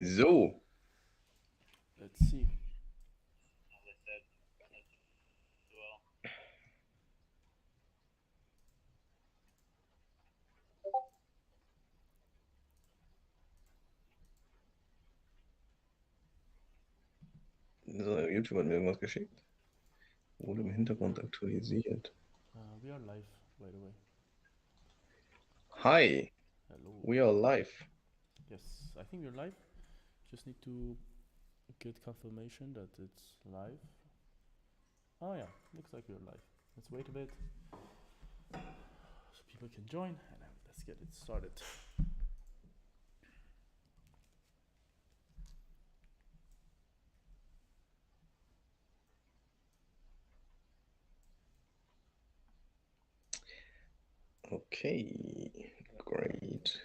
So, Let's see. YouTube hat mir irgendwas geschickt. Wurde im Hintergrund aktualisiert. We are live, by the way. Hi, Hello. we are live. Yes, I think we're live. Just need to get confirmation that it's live. Oh yeah, looks like we're live. Let's wait a bit so people can join, and then let's get it started. Okay, great.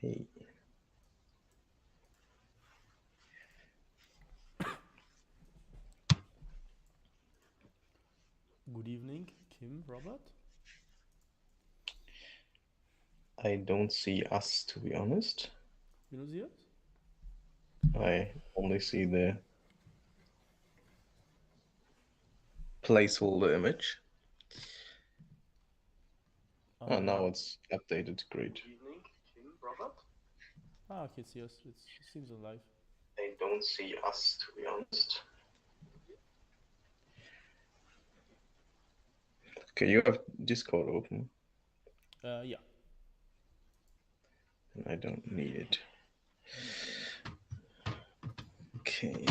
Hey, Good evening, Kim, Robert. I don't see us, to be honest. You don't see us? I only see the placeholder image. Oh, now it's updated. Great. Evening, Kim, Robert. Ah, okay, see us. It seems alive. I don't see us, to be honest. Okay, you have Discord open, Yeah. and I don't need it. Okay.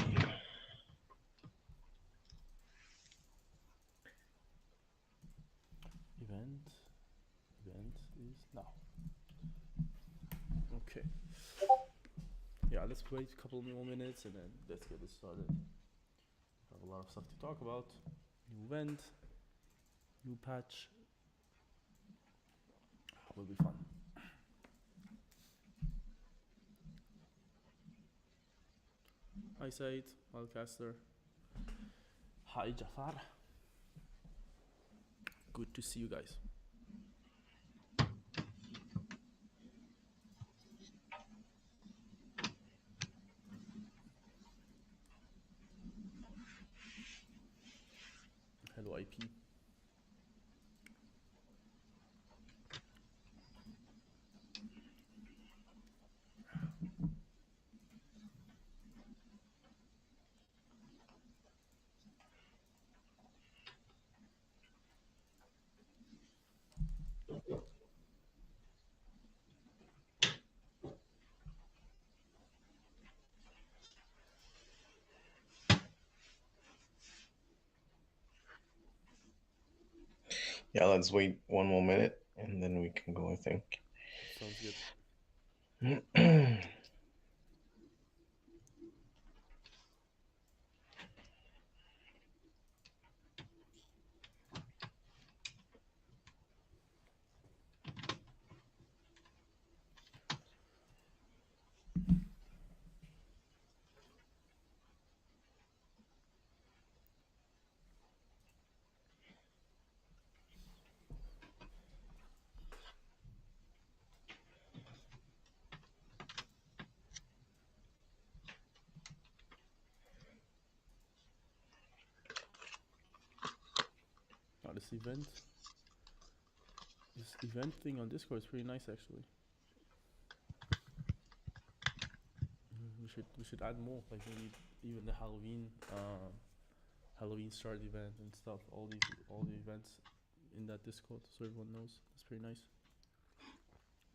Event is now. Okay. Yeah, let's wait a couple more minutes and then let's get it started. We have a lot of stuff to talk about. New event, new patch. Will be fun. Hi Said, Wildcaster. Hi Jafar. Good to see you guys. Hello IP. Yeah, let's wait one more minute, and then we can go, I think. Sounds good. Now this event thing on Discord is pretty nice actually. We should add more, like maybe even the Halloween start event and stuff. All the events in that Discord, so everyone knows. That's pretty nice.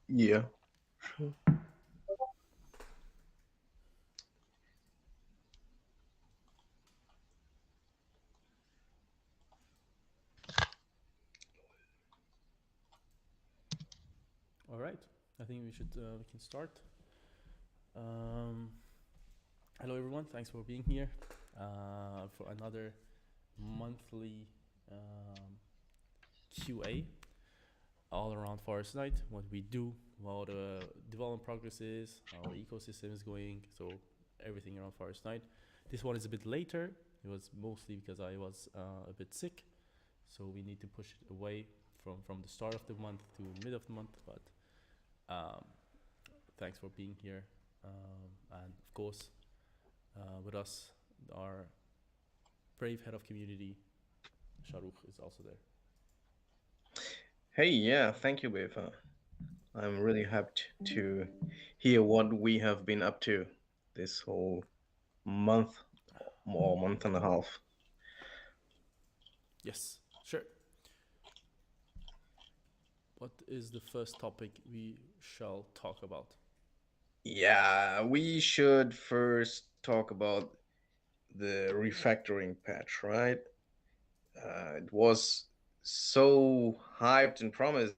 Yeah. All right, I think we can start. Um, Hello everyone, thanks for being here for another monthly um, QA all around Forest Night. What we do, how the development progress is, how the ecosystem is going, so everything around Forest Night. This one is a bit later. It was mostly because I was a bit sick, so we need to push it away from the start of the month to mid of the month. But Thanks for being here. And of course, with us, our brave head of community, Sharukh, is also there. Hey, yeah, thank you, Behfar. I'm really happy to hear what we have been up to this whole month or month and a half. Yes, sure. What is the first topic we shall talk about? Yeah, we should first talk about the refactoring patch, right? It was so hyped and promised,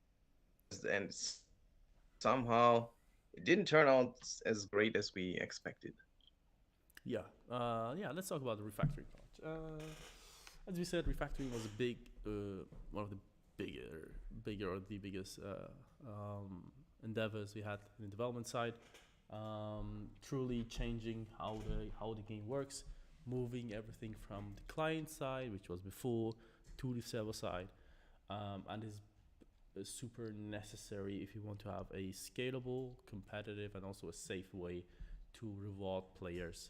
and somehow it didn't turn out as great as we expected. Yeah, let's talk about the refactoring part. As we said, refactoring was a one of the bigger or the biggest endeavors we had in the development side. Truly changing how the game works, moving everything from the client side, which was before, to the server side, and is super necessary if you want to have a scalable, competitive, and also a safe way to reward players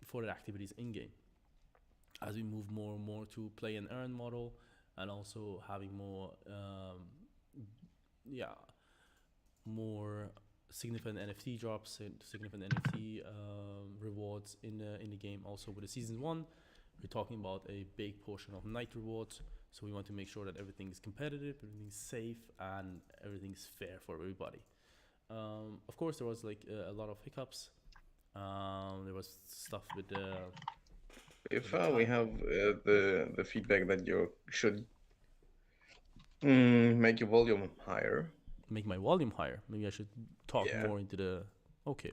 for their activities in game. As we move more and more to play and earn model, and also having yeah, more significant NFT drops and significant NFT rewards in the game. Also with the season one, we're talking about a big portion of night rewards. So we want to make sure that everything is competitive, everything's safe, and everything's fair for everybody. Of course, there was like a lot of hiccups. There was stuff with If the we time. have the feedback that you should make your volume higher. Make my volume higher. Maybe I should talk Yeah, more into the. Okay.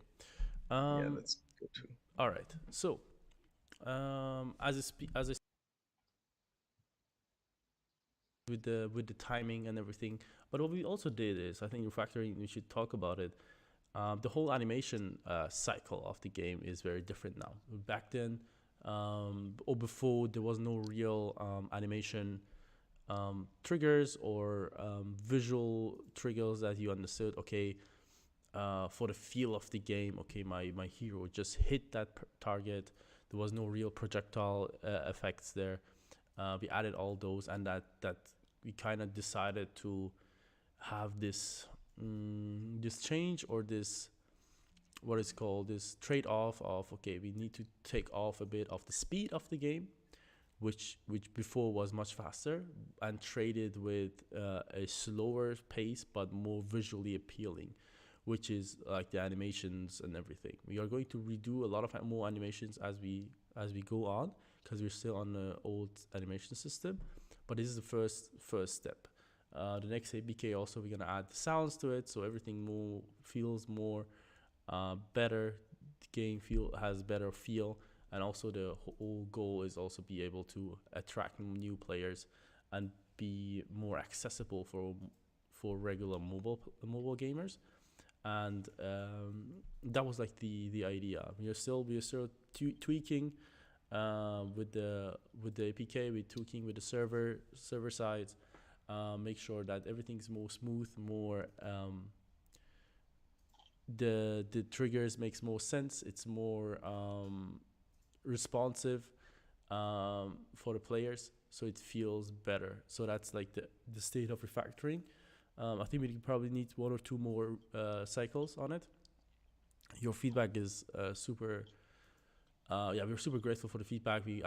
yeah, Um. that's good too. All right. So, as I with the timing and everything. But what we also did is, I think refactoring. We should talk about it. The whole animation cycle of the game is very different now. Back then, or before, there was no real animation triggers or visual triggers that you understood. Okay, for the feel of the game, okay, my hero just hit that target. There was no real projectile effects there. We added all those, and that we kind of decided to have this change or this what is called this trade off of okay, we need to take off a bit of the speed of the game, which before was much faster, and traded with a slower pace but more visually appealing, which is like the animations and everything. We are going to redo a lot of more animations as we go on because we're still on the old animation system, but this is the first step. The next ABK also we're gonna add the sounds to it, so everything more feels more better. The game feel has better feel, and also the whole goal is also be able to attract new players and be more accessible for regular mobile gamers. And that was like the idea. We are still tweaking with the APK, we're tweaking with the server sides. Make sure that everything's more smooth, more the triggers makes more sense. It's more responsive for the players, so it feels better. So that's like the state of refactoring. I think we probably need one or two more cycles on it. Your feedback is super. Yeah, we're super grateful for the feedback. We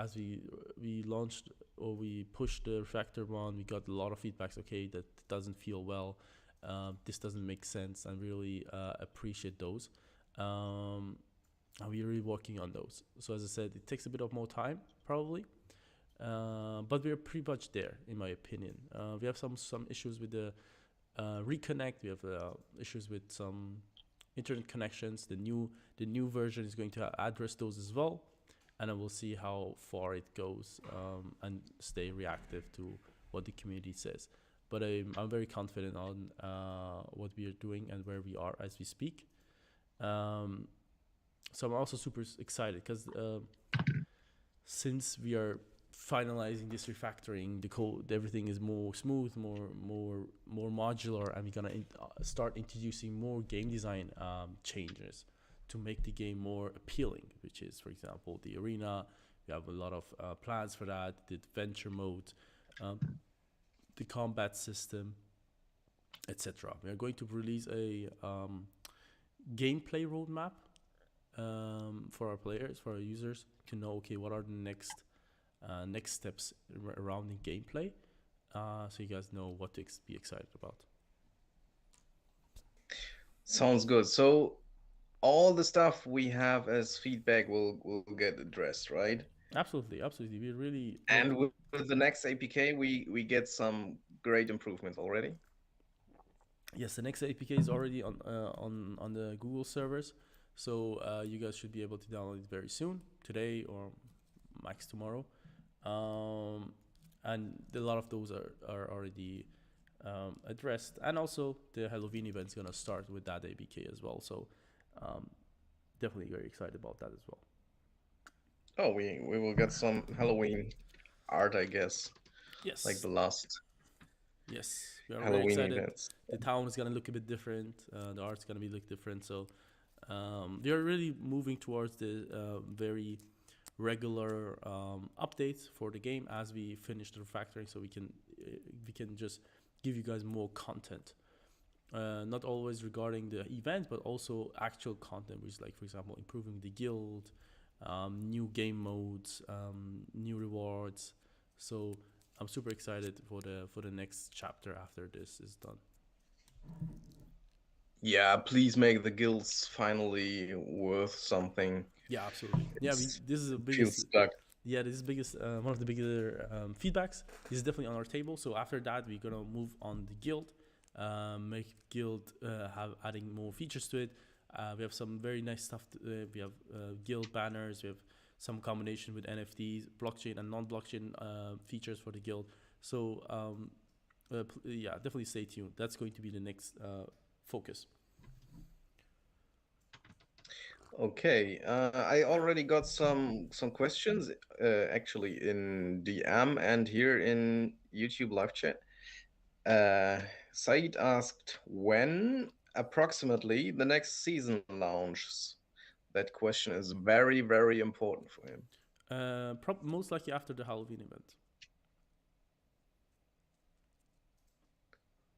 launched or we pushed the refactor one. We got a lot of feedbacks. Okay, that doesn't feel well. This doesn't make sense, and really appreciate those. And we're really working on those. So as I said, it takes a bit of more time probably, but we're pretty much there in my opinion. We have some issues with the reconnect. We have issues with some internet connections. The new version is going to address those as well, and then we'll see how far it goes and stay reactive to what the community says. But I'm very confident on what we are doing and where we are as we speak. Um, so I'm also super excited because since we are finalizing this refactoring, the code, everything is more smooth, more modular, and we're gonna start introducing more game design changes to make the game more appealing. Which is, for example, the arena. We have a lot of plans for that. The adventure mode, um, the combat system, etc. We are going to release a gameplay roadmap for our players, for our users, to know, okay, what are the next steps around the gameplay, so you guys know what to be excited about. Sounds good. So all the stuff we have as feedback will get addressed, right? Absolutely, absolutely. We really And with the next APK, we get some great improvements already. yes, the next APK is already on the Google servers, so you guys should be able to download it very soon, today or max tomorrow. And a lot of those are already addressed, and also the Halloween event is gonna start with that APK as well. So um, definitely very excited about that as well. Oh, we will get some Halloween art, I guess, like Yes, the last yes, we are very Halloween excited. events. The town is gonna look a bit different. The art's gonna be look different. So we are really moving towards the very regular updates for the game as we finish the refactoring, so we can just give you guys more content. Not always regarding the event, but also actual content, which is like, for example, improving the guild, new game modes, new rewards. So I'm super excited for the next chapter after this is done. Yeah, please make the guilds finally worth something. Yeah, absolutely. Yeah, this is the It feels biggest. stuck. Yeah, this is biggest one of the bigger feedbacks. This is definitely on our table. So after that, we're gonna move on the guild, make guild have adding more features to it. We have some very nice stuff. We have guild banners. We have some combination with NFTs, blockchain and non-blockchain features for the guild. So yeah, definitely stay tuned. That's going to be the next focus. Okay, I already got some questions actually in DM and here in YouTube live chat. Uh, Said asked when approximately the next season launches. That question is very, very important for him. Most likely after the Halloween event.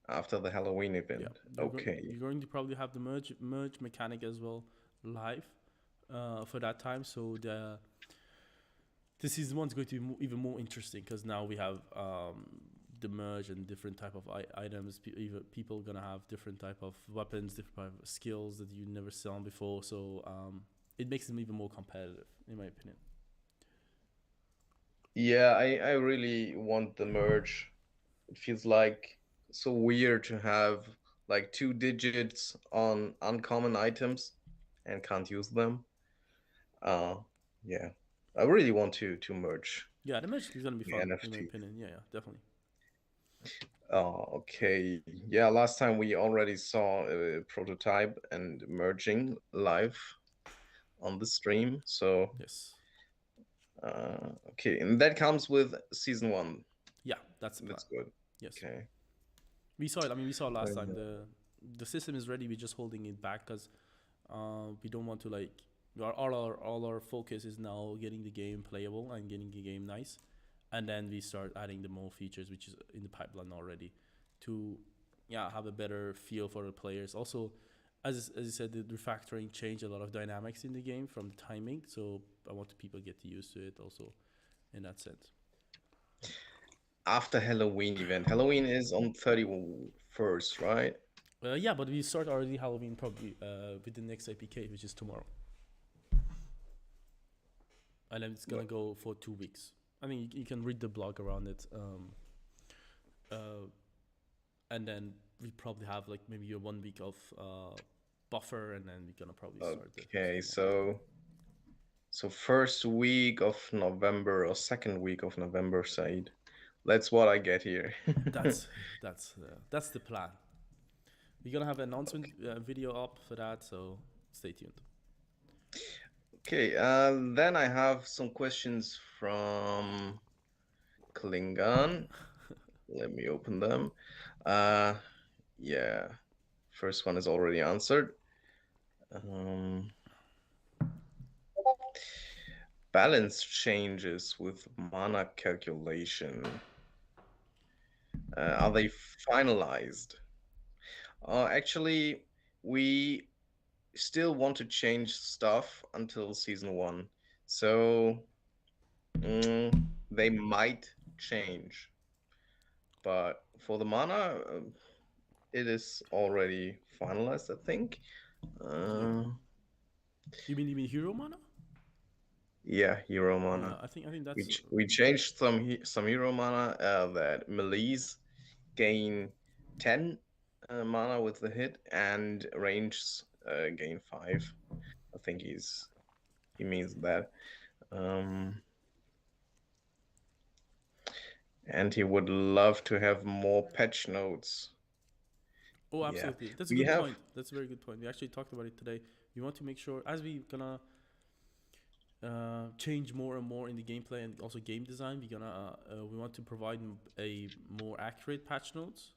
After the Halloween Yeah, event. Okay. you're going to probably have the merge mechanic as well live for that time. So the season one is going to be even more interesting because now we have the merge and different type of items. People gonna have different type of weapons, different type of skills that you never saw before. So it makes them even more competitive, in my opinion. Yeah, I really want the merge. It feels like so weird to have like two digits on uncommon items and can't use them. Uh, yeah. I really want to merge Yeah, the merge is gonna be the fun, in my NFT. opinion. Yeah, yeah, definitely. Okay. Yeah, last time we already saw a prototype and merging live on the stream. So, Yes. okay. And that comes with season one. Yeah, that's the plan. That's good. Yes. Okay. We saw it. I mean, we saw it last time. Uh, The system is ready. We're just holding it back because we don't want to like all our focus is now getting the game playable and getting the game nice, and then we start adding the more features which is in the pipeline already, to yeah have a better feel for the players. Also, as you said, the refactoring changed a lot of dynamics in the game from the timing. So I want people to get used to it also in that sense. After Halloween event. Halloween is on 31st, right? Yeah, but we start already Halloween probably with the next APK, which is tomorrow, and then it's gonna go for 2 weeks. I mean, you can read the blog around it, uh, and then we probably have like maybe a 1 week of buffer, and then we're gonna probably start the Okay, second one. so first week of November or second week of November, Said. That's what I get here. That's that's the plan. We're gonna have an announcement video up for that, so stay tuned. Okay, then I have some questions from. Klingon. Let me open them. Uh, yeah, first one is already answered. Um, balance changes with mana calculation. Are they finalized? Actually, we still want to change stuff until season one. So they might change. But for the mana, it is already finalized, I think. Yeah. Uh, You mean hero mana? yeah, hero Yeah, mana. I think We that's we changed some hero mana that melees gain 10 mana with the hit and range gain 5. I think he means that. Um, and he would love to have more patch notes. Oh, Yeah, absolutely. That's a we good have. point. That's a very good point. We actually talked about it today. We want to make sure as we gonna change more and more in the gameplay and also game design, we want to provide a more accurate patch notes.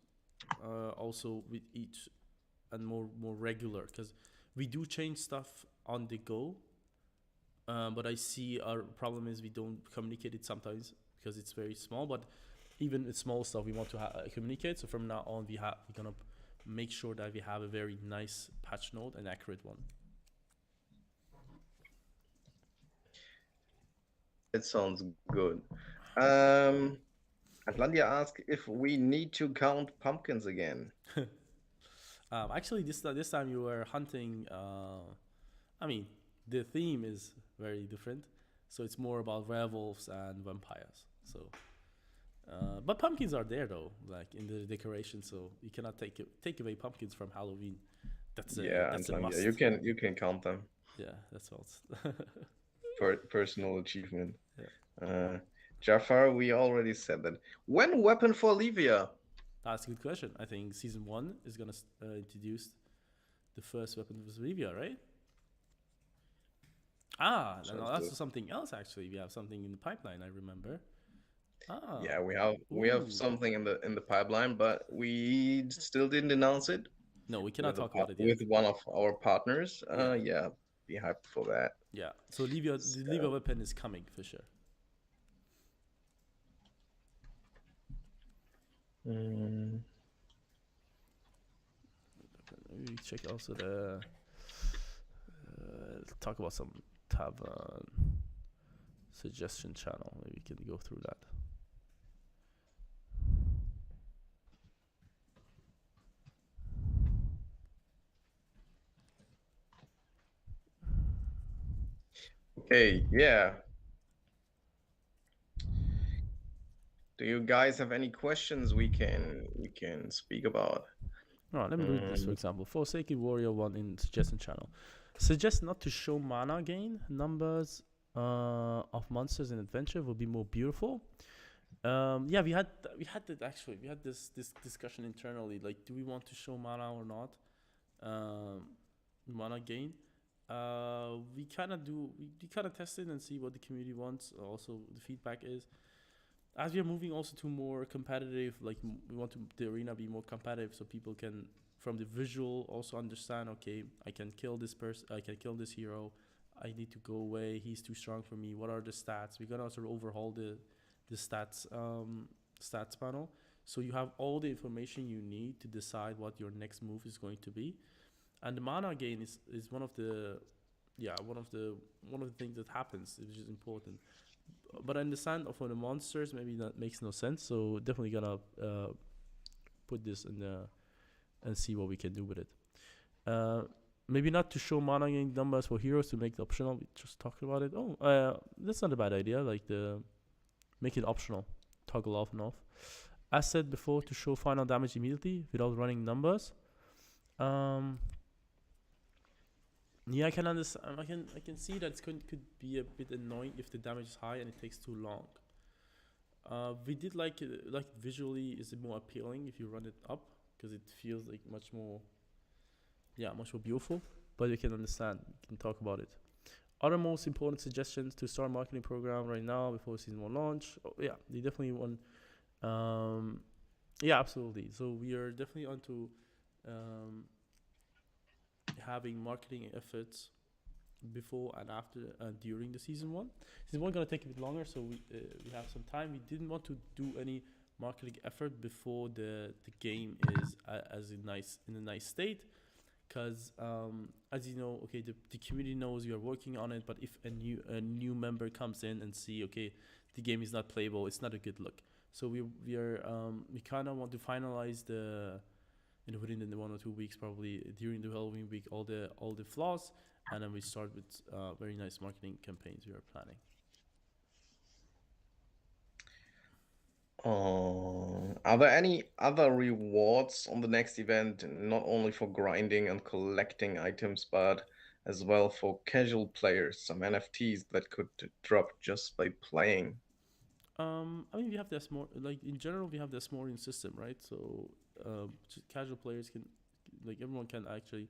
Also with each and more regular because we do change stuff on the go. But I see our problem is we don't communicate it sometimes because it's very small. But even with small stuff, we want to communicate. So from now on, we're gonna make sure that we have a very nice patch note and accurate one. It sounds good. Um, Atlantia asked if we need to count pumpkins again. Actually, this time you were hunting. I mean, the theme is very different, so it's more about werewolves and vampires. So, but pumpkins are there though, like in the decoration. So you cannot take away pumpkins from Halloween. Yeah, That's a Atlantia, must. you can count them Yeah, that's all. for personal achievement. Yeah, Uh, Jafar, we already said that. When weapon for Livia? that's a good question. I think season one is gonna introduce the first weapon with Rivia, right? Ah, no, Sounds good. that's something else. Actually, we have something in the pipeline. I remember. Ah, Yeah, we have ooh. something in the pipeline, but we still didn't announce it No, we cannot talk about it yet. with one of our partners. Yeah, Yeah, be hyped for that. yeah. So Livia, the Livia So, weapon is coming for sure. mm, We check also the talk about some tavern suggestion channel. Maybe we can go through that. okay, yeah. Do you guys have any questions we can speak about? Alright, let me read this for Um, example. Forsaken Warrior 1 in suggestion channel. Suggest not to show mana gain numbers of monsters in adventure would be more beautiful. Yeah, we had that actually. We had this discussion internally. Like, do we want to show mana or not? Mana gain. We kind of test it and see what the community wants. Also, the feedback is as we are moving also to more competitive. Like we want to the arena be more competitive, so people can from the visual also understand. Okay, I can kill this person. I can kill this hero. I need to go away. He's too strong for me. What are the stats? We're gonna sort of overhaul the stats panel. So you have all the information you need to decide what your next move is going to be. And the mana gain is one of the one of the things that happens, which is important. But I understand for the monsters, maybe that makes no sense. So definitely gonna put this in the and see what we can do with it. Uh, Maybe not to show mana gain numbers for heroes to make it optional. We just talked about it. Oh, that's not a bad idea. Like the make it optional, toggle off and off. As said before, to show final damage immediately without running numbers. Um, yeah, I can understand. I can see that it could be a bit annoying if the damage is high and it takes too long. We did like visually is it more appealing if you run it up because it feels like much more beautiful. But you can understand, you can talk about it. Other most important suggestions to start marketing program right now before season one launch. Oh, yeah, they definitely want. Um, yeah, absolutely. So we are definitely onto um, having marketing efforts before and after and during the season one. Season one gonna take a bit longer, so we have some time. We didn't want to do any marketing effort before the game is as in a nice state, because as you know, okay, the community knows we are working on it, but if a new member comes in and see, okay, the game is not playable, it's not a good look. So we kind of want to finalize the within the 1 or 2 weeks, probably during the Halloween week, all the flaws, and then we start with very nice marketing campaigns we are planning. Are there any other rewards on the next event, not only for grinding and collecting items, but as well for casual players? Some NFTs that could drop just by playing. I mean, we have this more like in general, we have this more in system, right? So casual players can, like everyone can actually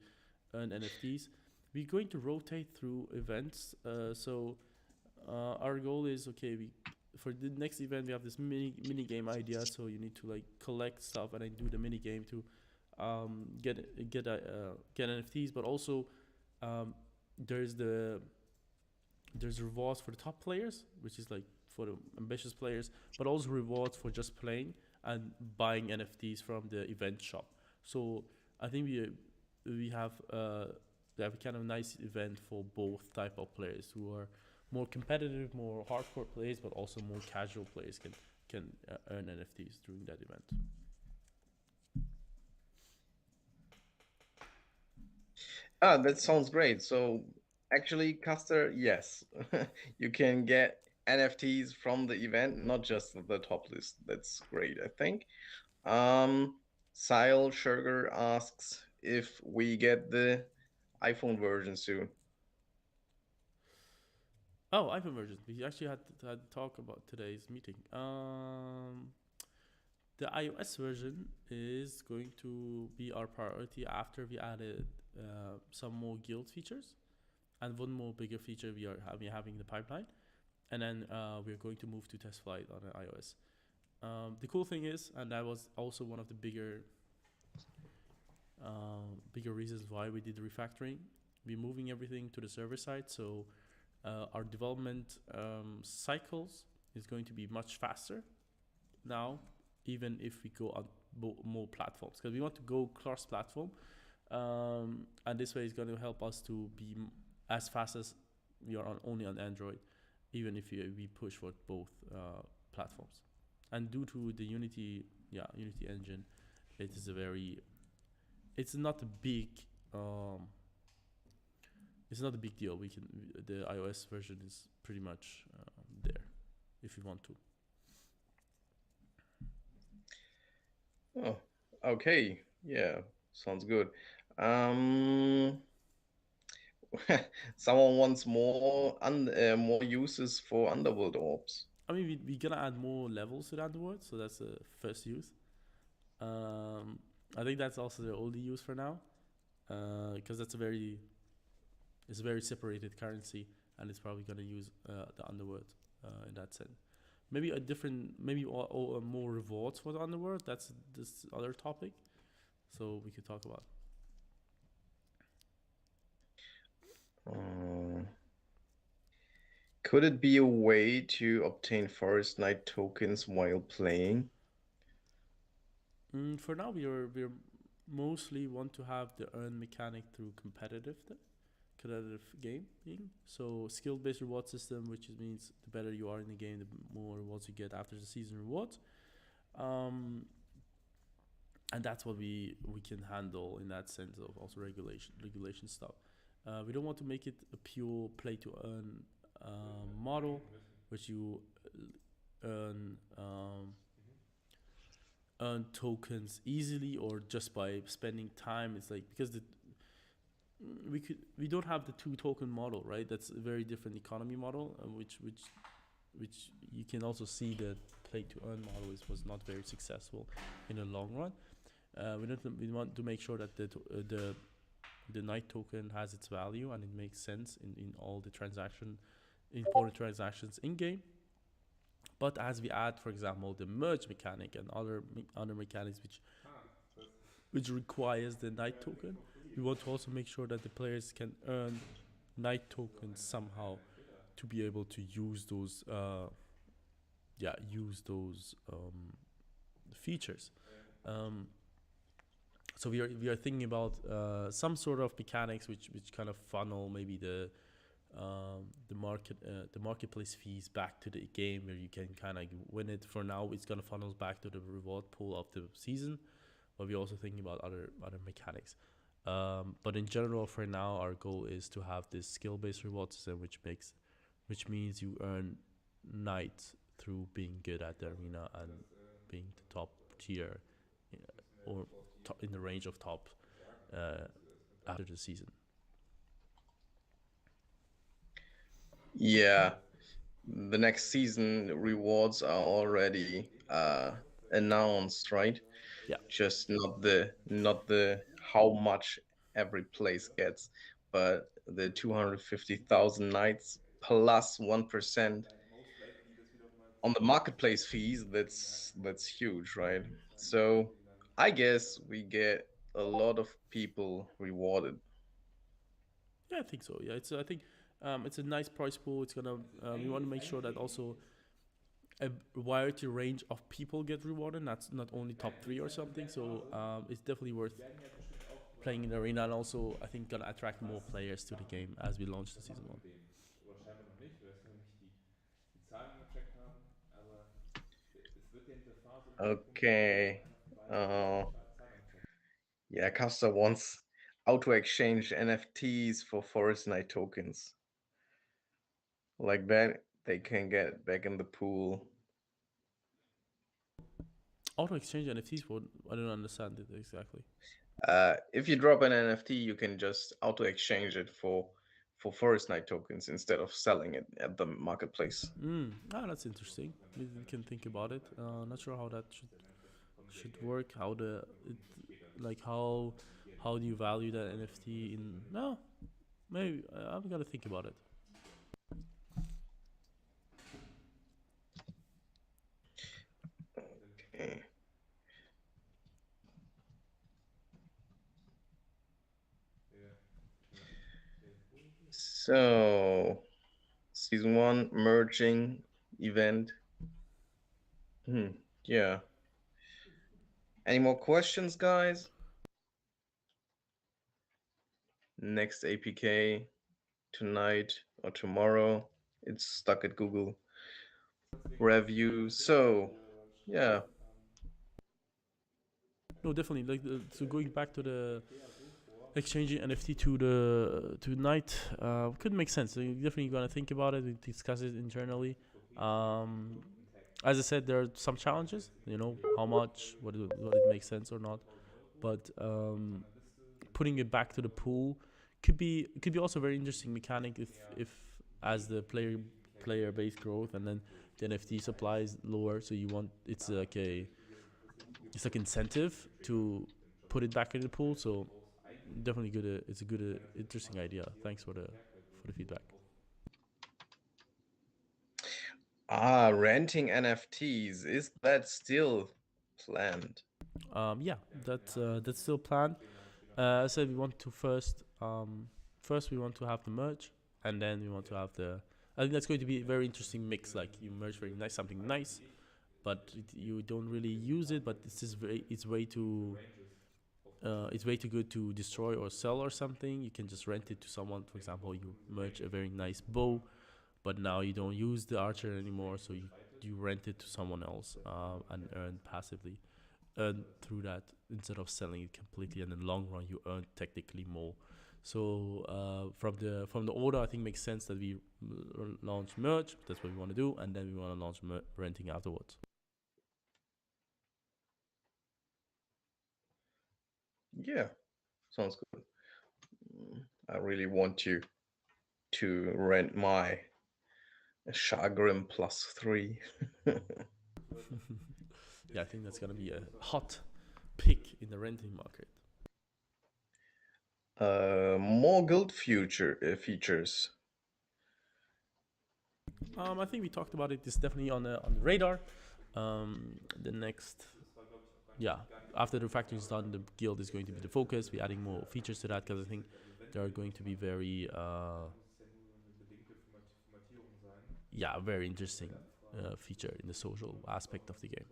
earn NFTs. We're going to rotate through events. Our goal is, okay. We For the next event we have this mini game idea. So you need to like collect stuff and then do the mini game to get NFTs. But also um, there's rewards for the top players, which is like for the ambitious players, but also rewards for just playing and buying NFTs from the event shop. So I think we have a kind of nice event for both type of players who are more competitive, more hardcore players, but also more casual players can earn NFTs during that event. Ah, that sounds great. So actually, Custer, yes, you can get NFTs from the event, not just the top list. That's great, I think. Um, Sile Sugar asks if we get the iPhone version soon. Oh, iPhone version. We actually had to talk about today's meeting. The iOS version is going to be our priority after we added some more guild features and one more bigger feature we having in the pipeline, and then we're going to move to test flight on iOS. The cool thing is, and that was also one of the bigger reasons why we did the refactoring. We're moving everything to the server side, so our development cycles is going to be much faster now, even if we go on more platforms, because we want to go cross-platform, and this way is going to help us to be as fast as we are only on Android, even if we push for both platforms. And due to the Unity engine, it is a very it's not a big um, it's not a big deal. We can The iOS version is pretty much there if you want to. Oh, okay. Yeah, sounds good. Um, someone wants more uses for Underworld orbs. I mean, we're gonna add more levels to that word, so that's the first use. Um, I think that's also the only use for now, because it's a very separated currency, and it's probably gonna use the underworld in that sense. Maybe a different, maybe or more rewards for the underworld. That's this other topic, so we could talk about. Uh, could it be a way to obtain Forest Knight tokens while playing? For now, we're mostly want to have the earn mechanic through competitive gaming. So skill based reward system, which means the better you are in the game, the more rewards you get after the season rewards. Um, and that's what we can handle in that sense of also regulation stuff. We don't want to make it a pure play to earn model, which you earn earn tokens easily or just by spending time. It's like, because we don't have the two token model, right? That's a very different economy model, which you can also see that play to earn model was not very successful in the long run. We want to make sure that the the Knight token has its value and it makes sense in all the important transactions in game. But as we add, for example, the merge mechanic and other mechanics which requires the Knight token, we want to also make sure that the players can earn Knight tokens somehow to be able to use those features. Um, so we are thinking about some sort of mechanics which kind of funnel maybe the marketplace fees back to the game where you can kind of win it. For now, it's gonna funnel back to the reward pool of the season, but we're also thinking about other mechanics. But in general, for now, our goal is to have this skill-based reward system, which means you earn knights through being good at the arena and being the top tier, or in the range of top uh, after the season. Yeah, the next season rewards are already announced, right? Yeah. Just not the how much every place gets, but the 250,000 knights plus 1% on the marketplace fees. That's huge, right? So I guess we get a lot of people rewarded. Yeah, I think so. Yeah, I think it's a nice price pool. It's gonna we want to make sure that also a variety range of people get rewarded. That's not only top three or something. So it's definitely worth playing in the arena, and also I think gonna attract more players to the game as we launch the season one. Okay. Uh, yeah, Costa wants auto exchange NFTs for Forest Night tokens. Like that, they can get back in the pool. Auto exchange NFTs. What I don't understand it exactly. If you drop an NFT, you can just auto exchange it for Forest Night tokens instead of selling it at the marketplace. That's interesting. We can think about it. Not sure how that should work. How the it, like how do you value that NFT in? No, maybe I'm gonna think about it. Okay. So, season one merging event. Hmm. Yeah. Any more questions, guys? Next APK tonight or tomorrow. It's stuck at Google review. So, yeah. No, definitely. So going back to the exchanging NFT to night could make sense. So you definitely gonna think about it. We discuss it internally. Um, as I said, there are some challenges. How much, what it makes sense or not. But putting it back to the pool could be also a very interesting mechanic if as the player base growth and then the NFT supply is lower. So you want it's like incentive to put it back in the pool. So definitely good. It's a good, interesting idea. Thanks for the feedback. Ah, renting NFTs. Is that still planned? Yeah, that's still planned. I said we want to first we want to have the merge, and then we want to have the. I think that's going to be a very interesting mix. Like you merge very nice something nice, but you don't really use it. But it's way too good to destroy or sell or something. You can just rent it to someone. For example, you merge a very nice bow, but now you don't use the archer anymore, so you rent it to someone else and earn passively. Earn through that instead of selling it completely, and in the long run you earn technically more. So from the order, I think makes sense that we launch merge. That's what we want to do, and then we want to launch renting afterwards. Yeah, sounds good. I really want to rent my Chagrin +3. Yeah, I think that's gonna be a hot pick in the renting market. More guild features. I think we talked about it. It's definitely on the radar. The next, yeah, after the refactoring is done, the guild is going to be the focus. We're adding more features to that because I think they are going to be very, yeah, very interesting feature in the social aspect of the game.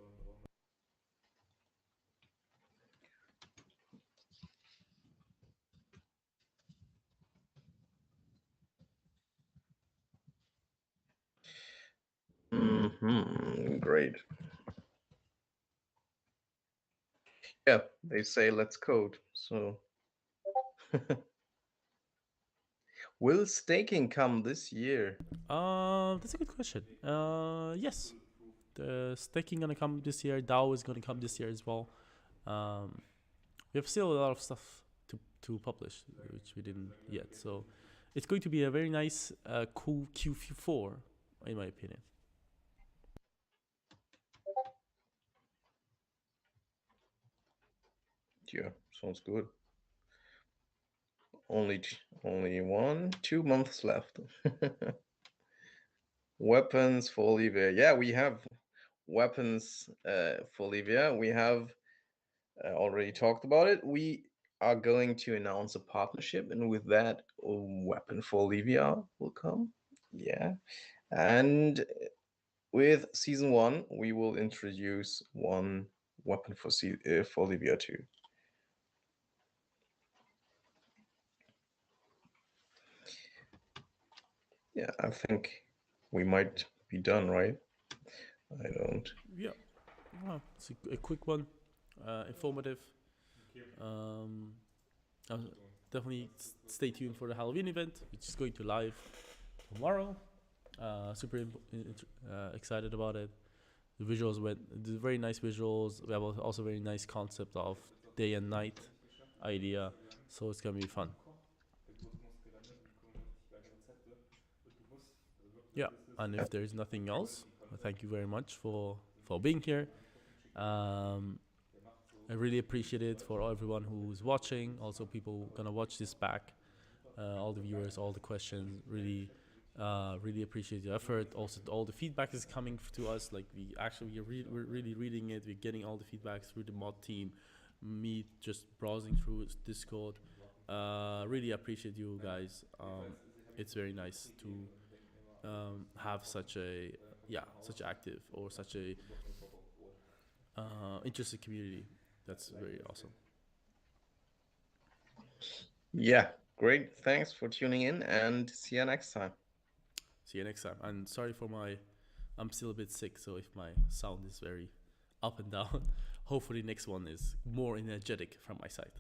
Great. Yeah, they say let's code. So, will staking come this year? That's a good question. Yes, the staking gonna come this year. DAO is gonna come this year as well. Um, we have still a lot of stuff to publish, which we didn't yet. So it's going to be a very nice, cool Q4, in my opinion. Yeah, sounds good. Only 2 months left. Weapons for Olivia. Yeah, we have weapons for Olivia. We have already talked about it. We are going to announce a partnership, and with that, a weapon for Olivia will come. Yeah, and with season one, we will introduce one weapon for Olivia too. Yeah, I think we might be done, right? I don't. Yeah, it's a quick one, informative. Um, uh, Definitely stay tuned for the Halloween event, which is going to live tomorrow. Super excited about it. The visuals went, the very nice visuals. We have also very nice concept of day and night idea, so it's gonna be fun. Yeah, and if there's nothing else, thank you very much for being here. Um, I really appreciate it for everyone who's watching. Also, people gonna watch this back. All the viewers, all the questions. Really appreciate your effort. Also, all the feedback is coming to us. Like we're really reading it. We're getting all the feedback through the mod team. Me just browsing through Discord. Really appreciate you guys. It's very nice to have such a such active or such a interested community. That's very awesome. Yeah, great. Thanks for tuning in, and see you next time. See you next time. And sorry for my, I'm still a bit sick, so if my sound is very up and down, hopefully next one is more energetic from my side.